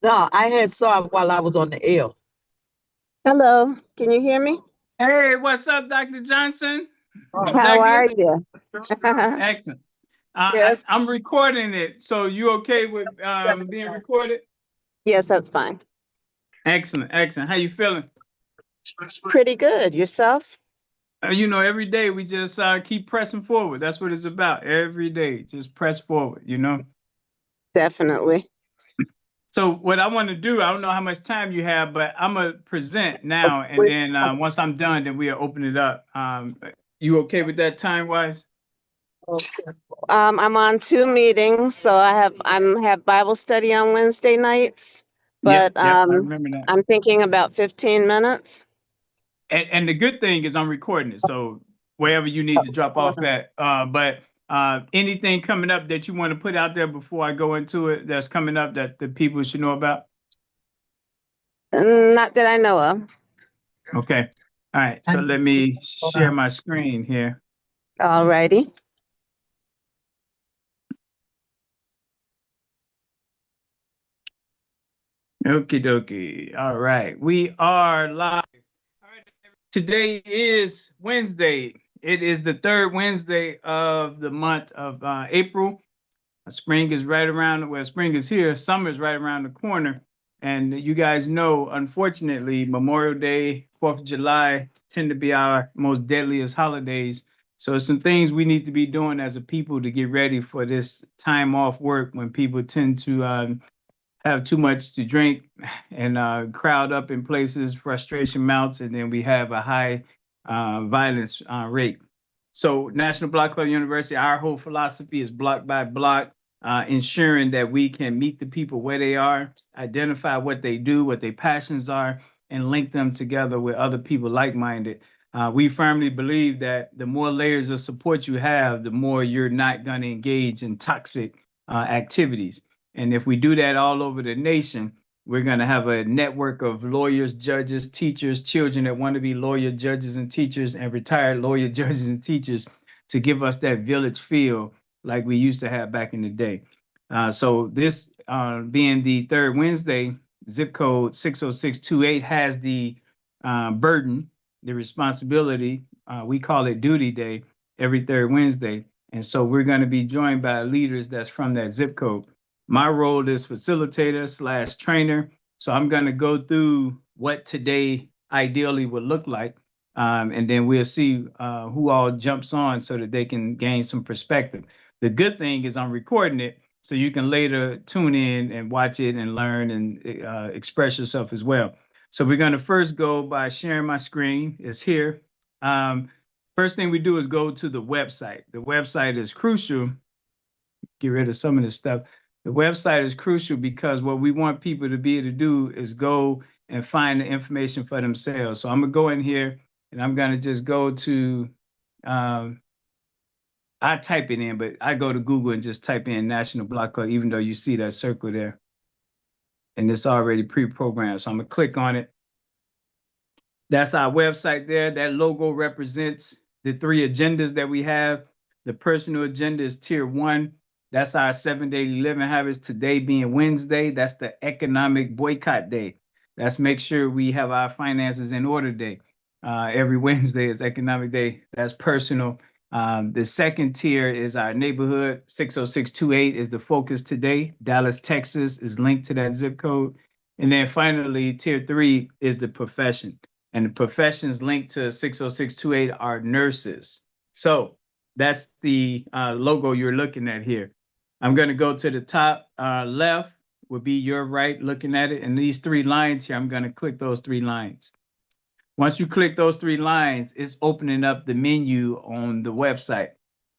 No, I had saw it while I was on the air. Hello, can you hear me? Hey, what's up, Dr. Johnson? How are Douglas? you? Excellent. Yes. I'm recording it, so you okay with being recorded? Yes, that's fine. Excellent, excellent. How you feeling? Pretty good. Yourself? Every day we just keep pressing forward. That's what it's about. Every day, just press forward. Definitely. So what I want to do, I don't know how much time you have, but I'm gonna present now, and then once I'm done, then we'll open it up. You okay with that time wise? Okay. I'm on 2 meetings, so I have Bible study on Wednesday nights, Yep, but yep. I remember that. I'm thinking about 15 minutes. And the good thing is I'm recording it, so wherever you need to drop off at. But anything coming up that you want to put out there before I go into it that's coming up that the people should know about? Not that I know of. Okay. All right. So let me share my screen here. All righty. Okie dokie. All right. We are live. All right. Today is Wednesday. It is the third Wednesday of the month of April. Spring is right around, well, spring is here, summer is right around the corner. And you guys know, unfortunately, Memorial Day, 4th of July tend to be our most deadliest holidays. So some things we need to be doing as a people to get ready for this time off work when people tend to have too much to drink and crowd up in places, frustration mounts, and then we have a high violence rate. So National Block Club University, our whole philosophy is block by block, ensuring that we can meet the people where they are, identify what they do, what their passions are, and link them together with other people like-minded. We firmly believe that the more layers of support you have, the more you're not going to engage in toxic activities. And if we do that all over the nation, we're going to have a network of lawyers, judges, teachers, children that want to be lawyer, judges, and teachers, and retired lawyer, judges, and teachers to give us that village feel like we used to have back in the day. So this being the third Wednesday, zip code 60628 has the burden, the responsibility. We call it duty day every third Wednesday. And so we're going to be joined by leaders that's from that zip code. My role is facilitator / trainer. So I'm going to go through what today ideally would look like. And then we'll see who all jumps on so that they can gain some perspective. The good thing is I'm recording it so you can later tune in and watch it and learn and express yourself as well. So we're going to first go by sharing my screen. It's here. First thing we do is go to the website. The website is crucial. Get rid of some of this stuff. The website is crucial because what we want people to be able to do is go and find the information for themselves. So I'm gonna go in here and I'm gonna just go to, I type it in, but I go to Google and just type in National Block Club, even though you see that circle there. And it's already pre-programmed. So I'm gonna click on it. That's our website there. That logo represents the 3 agendas that we have. The personal agenda is tier 1. That's our 7 daily living habits. Today being Wednesday, that's the economic boycott day. That's make sure we have our finances in order day. Every Wednesday is economic day. That's personal. The second tier is our neighborhood. 60628 is the focus today. Dallas, Texas is linked to that zip code. And then finally, tier 3 is the profession. And the professions linked to 60628 are nurses. So that's the logo you're looking at here. I'm going to go to the top left, will be your right looking at it. And these 3 lines here, I'm going to click those 3 lines. Once you click those 3 lines, it's opening up the menu on the website.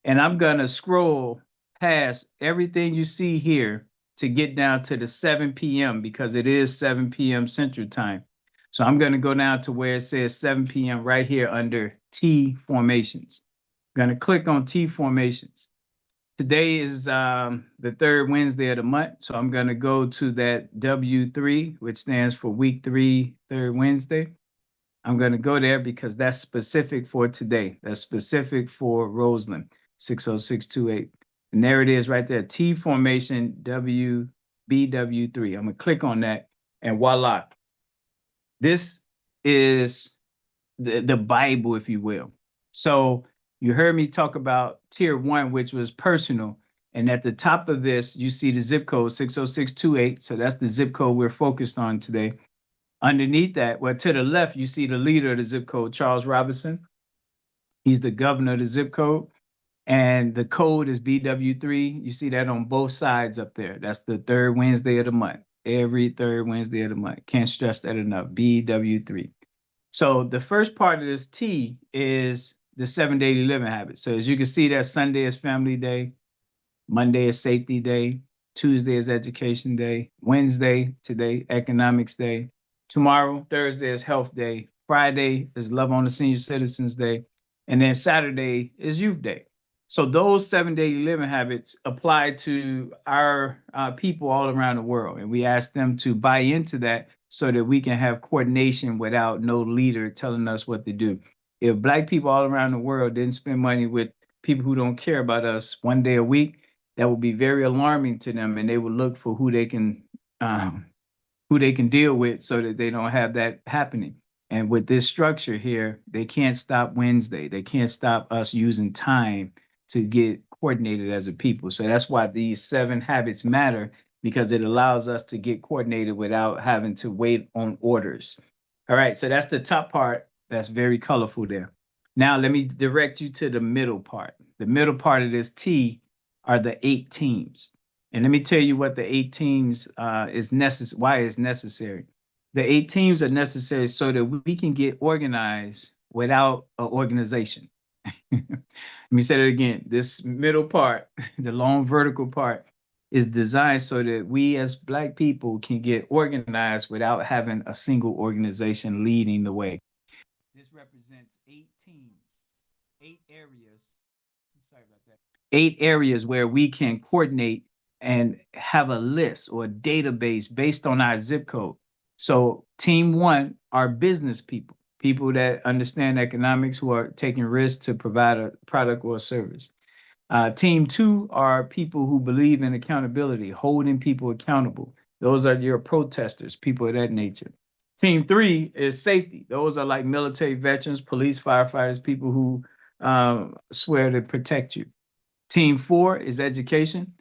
And I'm going to scroll past everything you see here to get down to the 7 p.m. because it is 7 p.m. Central Time. So I'm going to go down to where it says 7 p.m. right here under T formations. I'm going to click on T formations. Today is the 3rd Wednesday of the month. So I'm going to go to that W3, which stands for week 3, 3rd Wednesday. I'm going to go there because that's specific for today. That's specific for Roseland, 60628. And there it is right there, T formation W3. BW3. I'm gonna click on that and voila. This is the Bible, if you will. So you heard me talk about tier 1, which was personal. And at the top of this, you see the zip code 60628. So that's the zip code we're focused on today. Underneath that, well, to the left, you see the leader of the zip code, Charles Robinson. He's the governor of the zip code. And the code is BW3. You see that on both sides up there. That's the third Wednesday of the month. Every third Wednesday of the month. Can't stress that enough. BW3. So the first part of this T is the 7 daily living habits. So as you can see, that Sunday is family day. Monday is safety day. Tuesday is education day. Wednesday, today, economics day. Tomorrow, Thursday is health day. Friday is love on the senior citizens day. And then Saturday is youth day. So those 7 daily living habits apply to our people all around the world. And we ask them to buy into that so that we can have coordination without no leader telling us what to do. If Black people all around the world didn't spend money with people who don't care about us 1 day a week, that would be very alarming to them, and they would look for who they can deal with so that they don't have that happening. And with this structure here, they can't stop Wednesday. They can't stop us using time to get coordinated as a people. So that's why these 7 habits matter, because it allows us to get coordinated without having to wait on orders. All right, so that's the top part. That's very colorful there. Now let me direct you to the middle part. The middle part of this T are the 8 teams. And let me tell you what the 8 teams is necessary, why it's necessary. The 8 teams are necessary so that we can get organized without an organization. Let me say that again. This middle part, the long vertical part, is designed so that we as Black people can get organized without having a single organization leading the way. This represents 8 teams, 8 areas. Sorry about that. 8 areas where we can coordinate and have a list or a database based on our zip code. So team 1 are business people, people that understand economics, who are taking risks to provide a product or a service. Team 2 are people who believe in accountability, holding people accountable. Those are your protesters, people of that nature. Team 3 is safety. Those are like military veterans, police, firefighters, people who swear to protect you. Team 4 is education.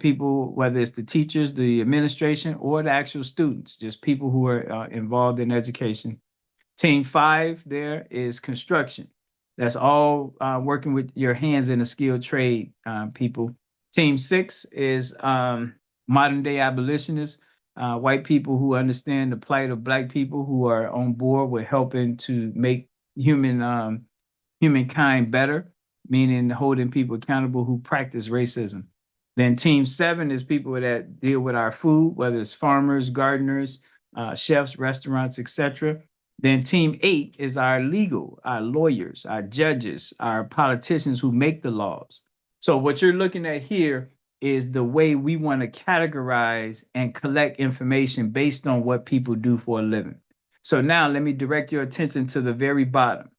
People, whether it's the teachers, the administration, or the actual students, just people who are involved in education. Team 5 there is construction. That's all working with your hands in a skilled trade, people. Team 6 is modern day abolitionists, white people who understand the plight of Black people, who are on board with helping to make humankind better, meaning holding people accountable who practice racism. Then team 7 is people that deal with our food, whether it's farmers, gardeners, chefs, restaurants, etc. Then team 8 is our legal, our lawyers, our judges, our politicians who make the laws. So what you're looking at here is the way we want to categorize and collect information based on what people do for a living. So now let me direct your attention to the very bottom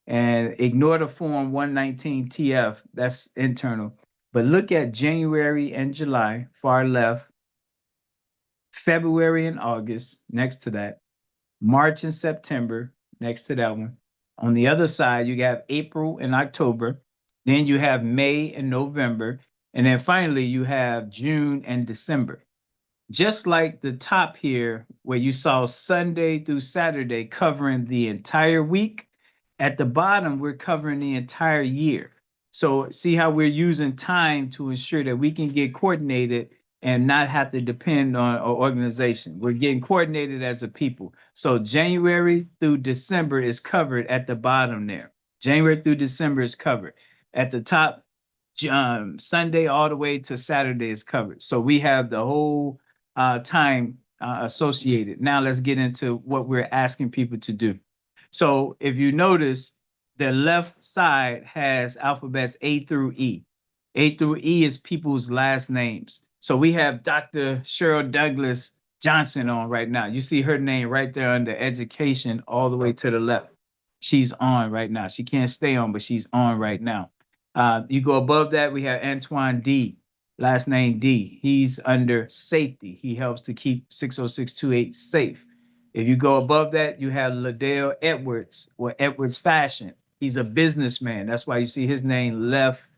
and ignore the form 119 TF, that's internal. But look at January and July, far left, February and August, next to that, March and September, next to that one. On the other side, you have April and October. Then you have May and November. And then finally, you have June and December. Just like the top here, where you saw Sunday through Saturday covering the entire week, at the bottom, we're covering the entire year. So see how we're using time to ensure that we can get coordinated and not have to depend on an organization. We're getting coordinated as a people. So January through December is covered at the bottom there. January through December is covered. At the top, Sunday all the way to Saturday is covered. So we have the whole time associated. Now let's get into what we're asking people to do. So if you notice, the left side has alphabets A through E. A through E is people's last names. So we have Dr. Cheryl Douglas Johnson on right now. You see her name right there under education all the way to the left. She's on right now. She can't stay on, but she's on right now. You go above that, we have Antoine D. last name D. He's under safety. He helps to keep 60628 safe. If you go above that, you have Ladale Edwards or Edwards Fashion. He's a businessman. That's why you see his name left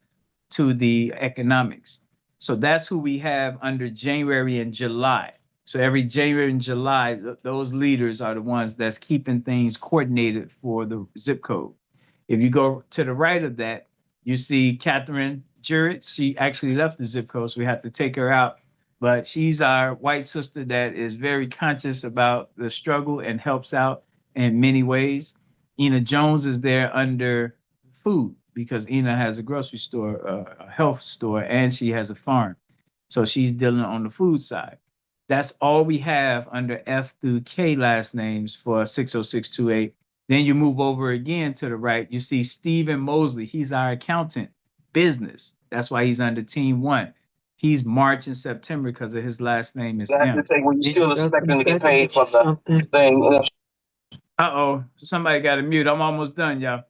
to the economics. So that's who we have under January and July. So every January and July, those leaders are the ones that's keeping things coordinated for the zip code. If you go to the right of that, you see Catherine Jurett. She actually left the zip code, so we have to take her out. But she's our white sister that is very conscious about the struggle and helps out in many ways. Ina Jones is there under food because Ina has a grocery store, a health store, and she has a farm. So she's dealing on the food side. That's all we have under F through K last names for 60628. Then you move over again to the right, you see Stephen Mosley. He's our accountant, business. That's why he's under team 1. He's March and September because of his last name is M. When you still expecting to get paid for the thing. Uh-oh, somebody got to mute. I'm almost done, y'all.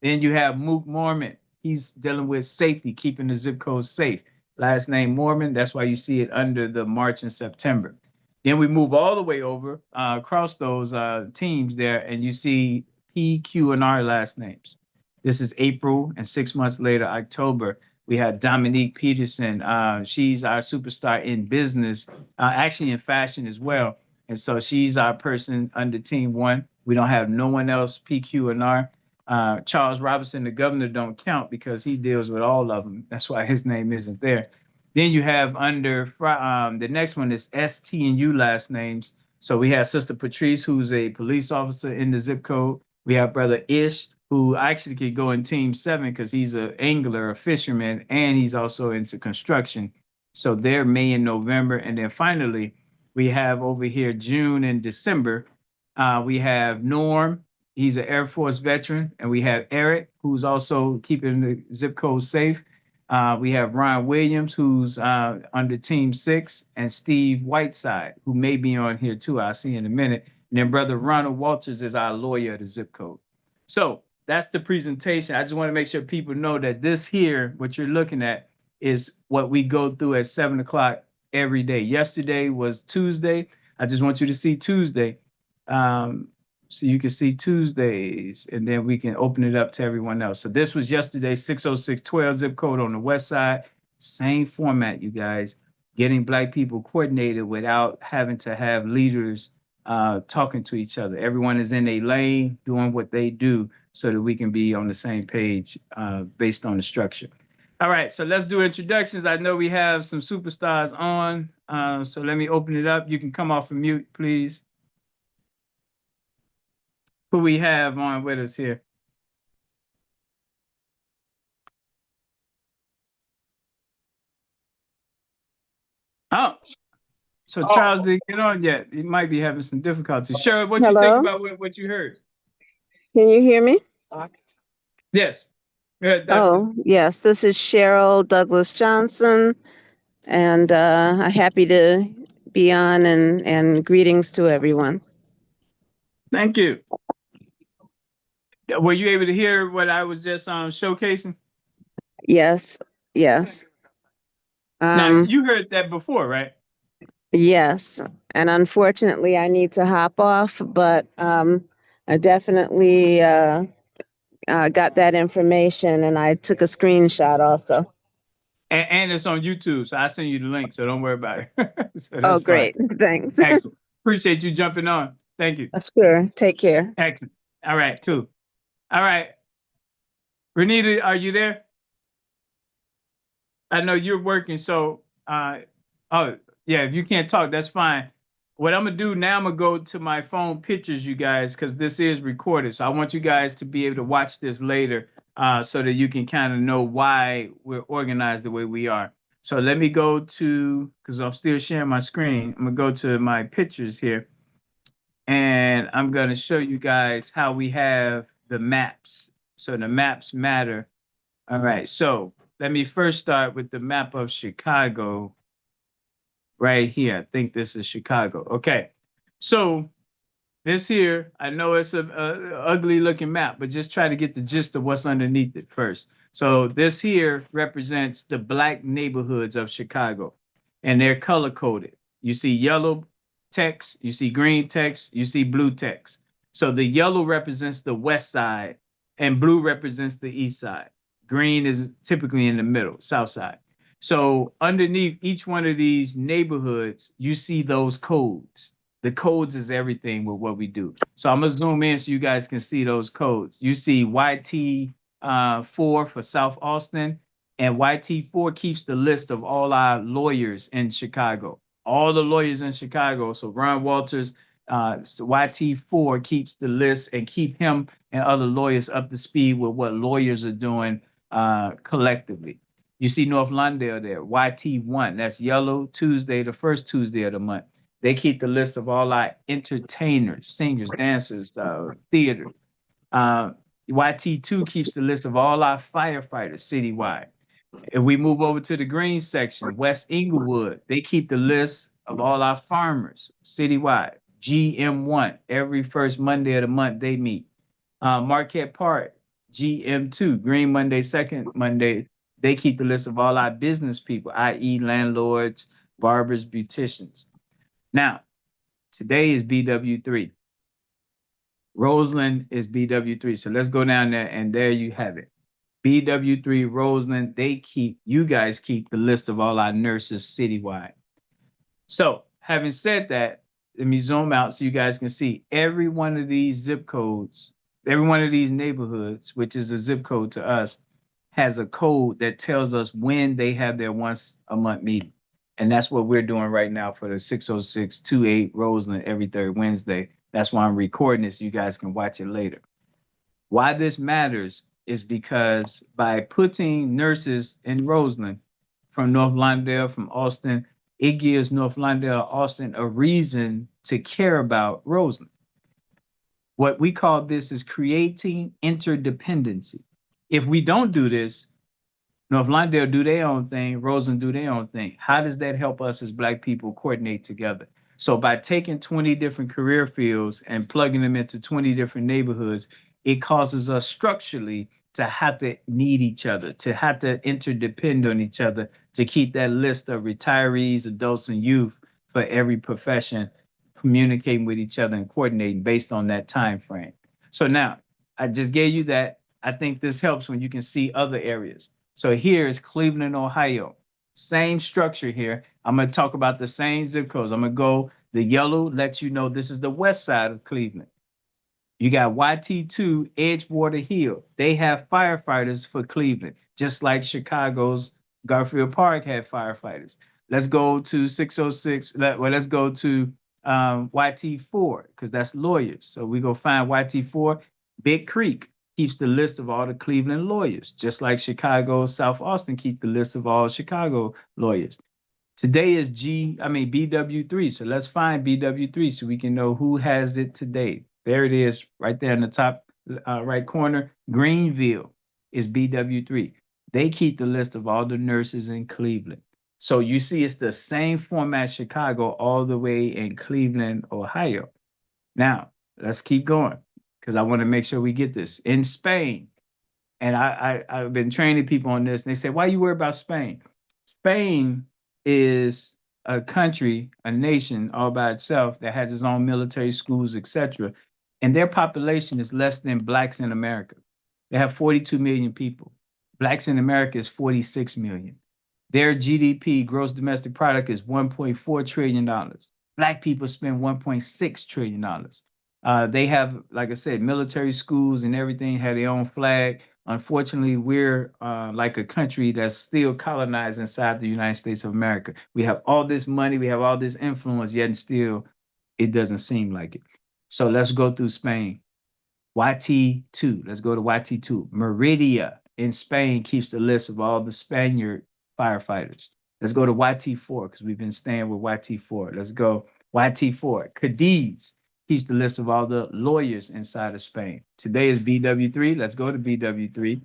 Then you have Mook Mormon. He's dealing with safety, keeping the zip code safe. Last name Mormon. That's why you see it under the March and September. Then we move all the way over across those teams there, and you see P, Q, and R last names. This is April, and 6 months later, October, we have Dominique Peterson. She's our superstar in business, actually in fashion as well. And so she's our person under team 1. We don't have no one else, P, Q, and R. Charles Robinson, the governor, don't count because he deals with all of them. That's why his name isn't there. Then you have under the next one is S, T, and U last names. So we have Sister Patrice, who's a police officer in the zip code. We have Brother Ish, who actually could go in team 7 because he's an angler, a fisherman, and he's also into construction. So they're May and November. And then finally, we have over here June and December. We have Norm. He's an Air Force veteran. And we have Eric, who's also keeping the zip code safe. We have Ron Williams, who's under Team 6, and Steve Whiteside, who may be on here too. I'll see in a minute. And then Brother Ronald Walters is our lawyer at the zip code. So that's the presentation. I just want to make sure people know that this here, what you're looking at, is what we go through at 7 o'clock every day. Yesterday was Tuesday. I just want you to see Tuesday. So you can see Tuesdays, and then we can open it up to everyone else. So this was yesterday, 60612 zip code on the west side. Same format, you guys. Getting Black people coordinated without having to have leaders talking to each other. Everyone is in a lane doing what they do so that we can be on the same page based on the structure. All right, so let's do introductions. I know we have some superstars on, so let me open it up. You can come off of mute, please. Who we have on with us here? Oh, so Charles didn't get on yet. He might be having some difficulties. Cheryl, what you think about what you heard? Can you hear me? Yes. Yeah, Oh, yes. This is Cheryl Douglas Johnson, and I'm happy to be on, and greetings to everyone. Thank you. Were you able to hear what I was just showcasing? Yes, yes. Now, you heard that before, right? Yes, and unfortunately, I need to hop off, but I definitely got that information, and I took a screenshot also. And it's on YouTube, so I send you the link, so don't worry about it. So Oh, great. fine. Thanks. Excellent. Appreciate you jumping on. Thank you. Sure. Take care. Excellent. All right, cool. All right. Renita, are you there? I know you're working, so oh yeah, if you can't talk, that's fine. What I'm gonna do now, I'm gonna go to my phone pictures, you guys, because this is recorded. So I want you guys to be able to watch this later, so that you can kind of know why we're organized the way we are. So let me go to, because I'm still sharing my screen. I'm gonna go to my pictures here, and I'm gonna show you guys how we have the maps. So the maps matter. All right, so let me first start with the map of Chicago right here. I think this is Chicago. Okay, so This here, I know it's a ugly looking map, but just try to get the gist of what's underneath it first. So this here represents the black neighborhoods of Chicago, and they're color coded. You see yellow text, you see green text, you see blue text. So the yellow represents the west side, and blue represents the east side. Green is typically in the middle, south side. So underneath each one of these neighborhoods, you see those codes. The codes is everything with what we do. So I'm gonna zoom in so you guys can see those codes. You see YT4 for South Austin, and YT4 keeps the list of all our lawyers in Chicago. All the lawyers in Chicago. So Ron Walters, so YT4 keeps the list and keep him and other lawyers up to speed with what lawyers are doing collectively. You see North Lawndale there, YT1, that's yellow Tuesday, the first Tuesday of the month. They keep the list of all our entertainers, singers, dancers, theater. YT2 keeps the list of all our firefighters citywide. If we move over to the green section, West Inglewood, they keep the list of all our farmers citywide. GM1, every first Monday of the month they meet. Marquette Park, GM2, Green Monday, second Monday, they keep the list of all our business people, i.e. landlords, barbers, beauticians. Now, today is BW3. Roseland is BW3. So let's go down there, and there you have it. BW3, Roseland, you guys keep the list of all our nurses citywide. So having said that, let me zoom out so you guys can see every one of these zip codes, every one of these neighborhoods, which is a zip code to us, has a code that tells us when they have their once a month meeting. And that's what we're doing right now for the 60628 Roseland every third Wednesday. That's why I'm recording this. You guys can watch it later. Why this matters is because by putting nurses in Roseland from North Lawndale, from Austin, it gives North Lawndale, Austin a reason to care about Roseland. What we call this is creating interdependency. If we don't do this, North Lawndale do their own thing, Roseland do their own thing. How does that help us as Black people coordinate together? So by taking 20 different career fields and plugging them into 20 different neighborhoods, it causes us structurally to have to need each other, to have to interdepend on each other, to keep that list of retirees, adults, and youth for every profession communicating with each other and coordinating based on that time frame. So now, I just gave you that. I think this helps when you can see other areas. So here is Cleveland, Ohio. Same structure here. I'm going to talk about the same zip codes. I'm going to go, the yellow lets you know this is the west side of Cleveland. You got YT2, Edgewater Hill. They have firefighters for Cleveland, just like Chicago's Garfield Park had firefighters. Let's go to 606. Let's go to YT4, because that's lawyers. So we go find YT4. Big Creek keeps the list of all the Cleveland lawyers, just like Chicago, South Austin keep the list of all Chicago lawyers. Today is BW3, so let's find BW3 so we can know who has it today. There it is, right there in the top right corner. Greenville is BW3. They keep the list of all the nurses in Cleveland. So you see it's the same format Chicago all the way in Cleveland, Ohio. Now, let's keep going, because I want to make sure we get this. In Spain, and I've been training people on this, and they say, why you worry about Spain? Spain is a country, a nation all by itself that has its own military schools, etc. And their population is less than Blacks in America. They have 42 million people. Blacks in America is 46 million. Their GDP, gross domestic product, is $1.4 trillion. Black people spend $1.6 trillion. They have, like I said, military schools and everything, have their own flag. Unfortunately, we're like a country that's still colonized inside the United States of America. We have all this money, we have all this influence, yet and still it doesn't seem like it. So let's go through Spain. YT2, let's go to YT2. Meridia in Spain keeps the list of all the Spaniard firefighters. Let's go to YT4, because we've been staying with YT4. Let's go YT4. Cadiz keeps the list of all the lawyers inside of Spain. Today is BW3. Let's go to BW3.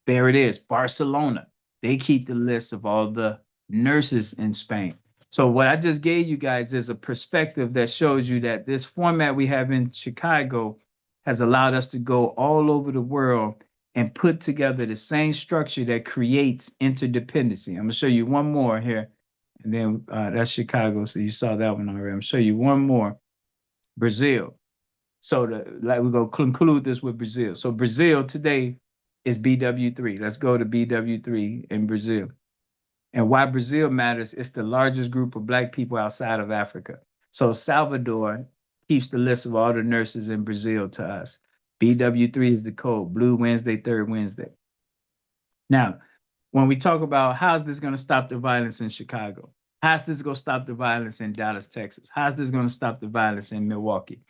There it is, Barcelona. They keep the list of all the nurses in Spain. So what I just gave you guys is a perspective that shows you that this format we have in Chicago has allowed us to go all over the world and put together the same structure that creates interdependency. I'm gonna show you one more here, and then that's Chicago. So you saw that one already. I'm gonna show you one more, Brazil. So we're gonna conclude this with Brazil. So Brazil today is BW3. Let's go to BW3 in Brazil. And why Brazil matters, it's the largest group of Black people outside of Africa. So Salvador keeps the list of all the nurses in Brazil to us. BW3 is the code, Blue Wednesday, third Wednesday. Now, when we talk about how's this going to stop the violence in Chicago? How's this going to stop the violence in Dallas, Texas? How's this going to stop the violence in Milwaukee?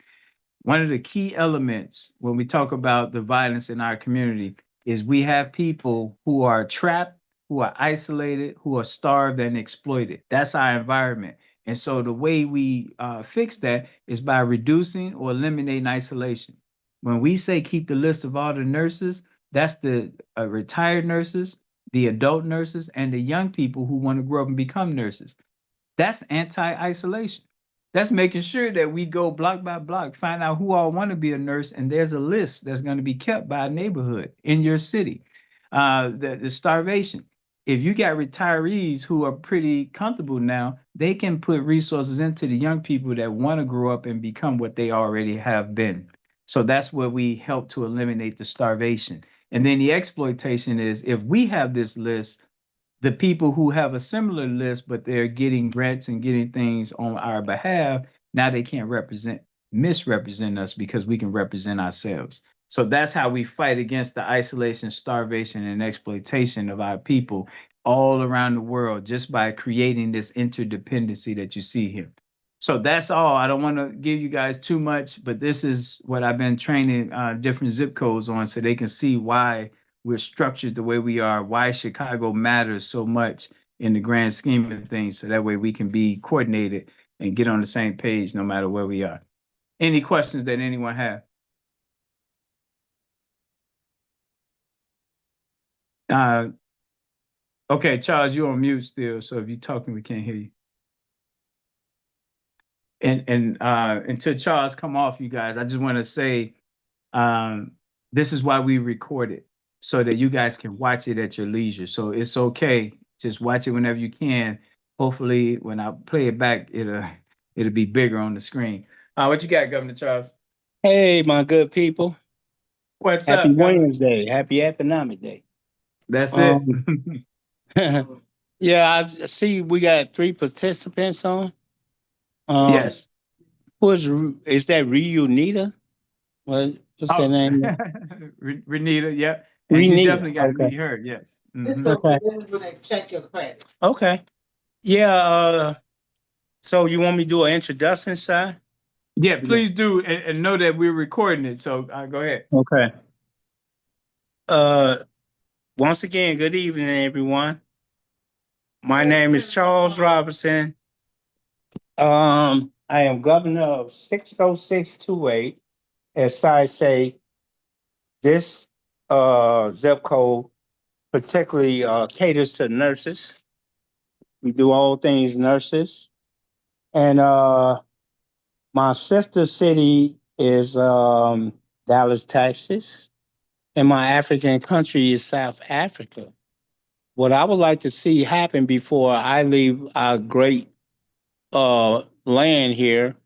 One of the key elements when we talk about the violence in our community is we have people who are trapped, who are isolated, who are starved and exploited. That's our environment. And so the way we fix that is by reducing or eliminating isolation. When we say keep the list of all the nurses, that's the retired nurses, the adult nurses, and the young people who want to grow up and become nurses. That's anti-isolation. That's making sure that we go block by block, find out who all want to be a nurse, and there's a list that's going to be kept by a neighborhood in your city. The starvation. If you got retirees who are pretty comfortable now, they can put resources into the young people that want to grow up and become what they already have been. So that's where we help to eliminate the starvation. And then the exploitation is if we have this list, the people who have a similar list, but they're getting grants and getting things on our behalf, now they can't misrepresent us because we can represent ourselves. So that's how we fight against the isolation, starvation, and exploitation of our people all around the world, just by creating this interdependency that you see here. So that's all. I don't want to give you guys too much, but this is what I've been training different zip codes on so they can see why we're structured the way we are, why Chicago matters so much in the grand scheme of things. So that way we can be coordinated and get on the same page no matter where we are. Any questions that anyone have? Okay, Charles, you're on mute still. So if you're talking, we can't hear you. And until Charles come off, you guys, I just want to say, this is why we record it, so that you guys can watch it at your leisure. So it's okay. Just watch it whenever you can. Hopefully, when I play it back, it'll be bigger on the screen. What you got, Governor Charles? Hey, my good people. What's up? Happy Wednesday. Happy Economic Day. That's it. Yeah, I see we got 3 participants on. Yes. Is that Reunita? What's her name? Renita, yep. And Renita, you definitely got to okay. be heard, yes. Okay. Check your credit. Okay. Yeah, so you want me to do an introduction, Si? Yeah, please do, and know that we're recording it, so go ahead. Okay. Once again, good evening, everyone. My name is Charles Robinson. I am governor of 60628. As I say, this zip code particularly caters to nurses. We do all things nurses. And my sister city is Dallas, Texas. And my African country is South Africa. What I would like to see happen before I leave our great land here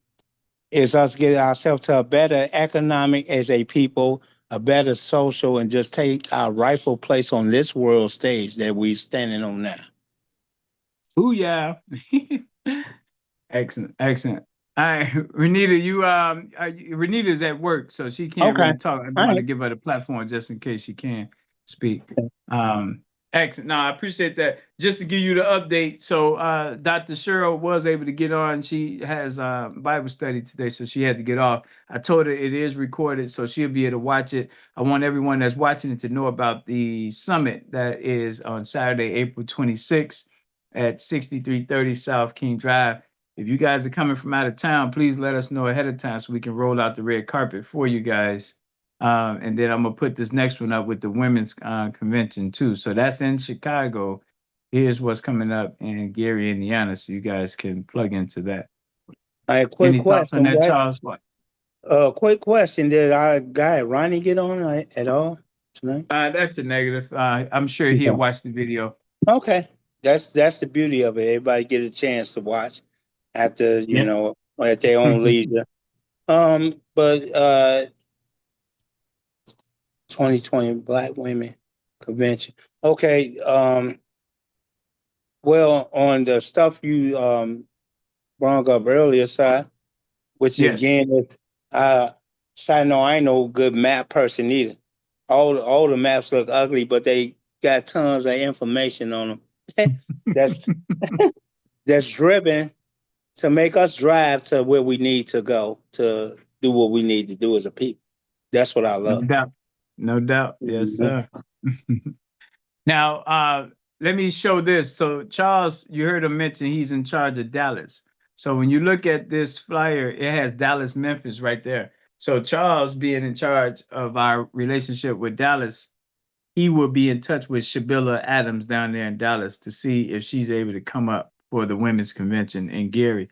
is us get ourselves to a better economic as a people, a better social, and just take our rightful place on this world stage that we're standing on now. Ooh, yeah. Excellent, excellent. All right, Renita, Renita's at work, so she can't really talk. I want to give her the platform just in case she can speak. Excellent. No, I appreciate that. Just to give you the update, so Dr. Cheryl was able to get on. She has Bible study today, so she had to get off. I told her it is recorded, so she'll be able to watch it. I want everyone that's watching it to know about the summit that is on Saturday, April 26th at 6330 South King Drive. If you guys are coming from out of town, please let us know ahead of time so we can roll out the red carpet for you guys. And then I'm going to put this next one up with the women's convention too. So that's in Chicago, here's what's coming up in Gary, Indiana, so you guys can plug into that. I quick Any thoughts on question, that, right? Charles? What? Quick question. Did our guy Ronnie get on at all tonight? That's a negative. I'm sure Okay. he'll watch the video. Okay. That's the beauty of it. Everybody get a chance to watch after, you Yeah. know, at their own leisure. But 2020 Black Women Convention. Okay. Well, on the stuff you brought up earlier, side, which Yes. again is side note, I ain't no good map person either. All the maps look ugly, but they got tons of information on them. that's driven to make us drive to where we need to go to do what we need to do as a people. That's what I No love. doubt. No doubt. Yes, sir. Now, let me show this. So Charles, you heard him mention he's in charge of Dallas. So when you look at this flyer, it has Dallas, Memphis right there. So Charles being in charge of our relationship with Dallas, he will be in touch with Shabilla Adams down there in Dallas to see if she's able to come up for the women's convention in Gary.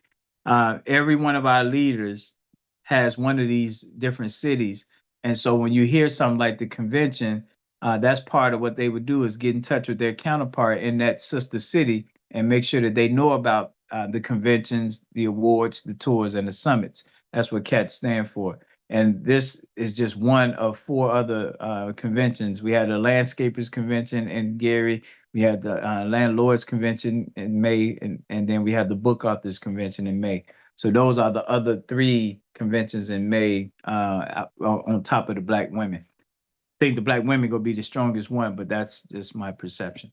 Every one of our leaders has one of these different cities. And so when you hear something like the convention, that's part of what they would do is get in touch with their counterpart in that sister city and make sure that they know about the conventions, the awards, the tours, and the summits. That's what CAT stand for. And this is just one of 4 other conventions. We had a landscapers convention in Gary. We had the landlords convention in May, and then we had the book authors convention in May. So those are the other 3 conventions in May on top of the Black women. I think the Black women gonna be the strongest one, but that's just my perception.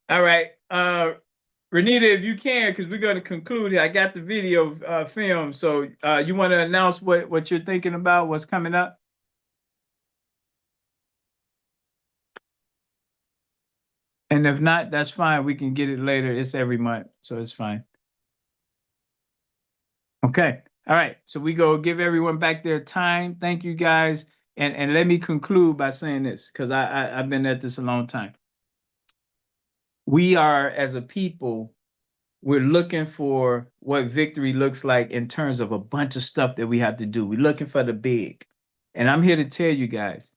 All right, Renita, if you can, because we're going to conclude here. I got the video film, so you want to announce what you're thinking about, what's coming up? And if not, that's fine. We can get it later. It's every month, so it's fine. Okay. All right. So we go give everyone back their time. Thank you, guys. And let me conclude by saying this, because I've been at this a long time. We are, as a people, we're looking for what victory looks like in terms of a bunch of stuff that we have to do. We're looking for the big. And I'm here to tell you guys,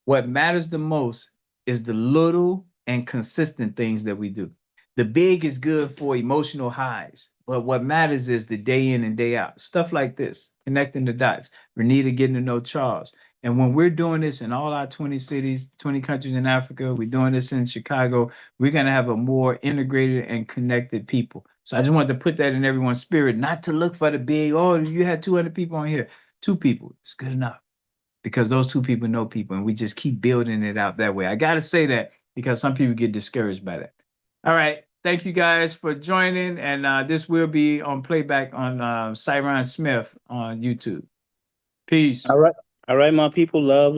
what matters the most is the little and consistent things that we do. The big is good for emotional highs, but what matters is the day in and day out. Stuff like this, connecting the dots. Renita getting to know Charles. And when we're doing this in all our 20 cities, 20 countries in Africa, we're doing this in Chicago, we're going to have a more integrated and connected people. So I just wanted to put that in everyone's spirit, not to look for the big, oh, you had 200 people on here. 2 people, it's good enough. Because those 2 people know people, and we just keep building it out that way. I got to say that because some people get discouraged by that. All right. Thank you guys for joining. And this will be on playback on Cyron Smith on YouTube. Peace. All right, my people. Love.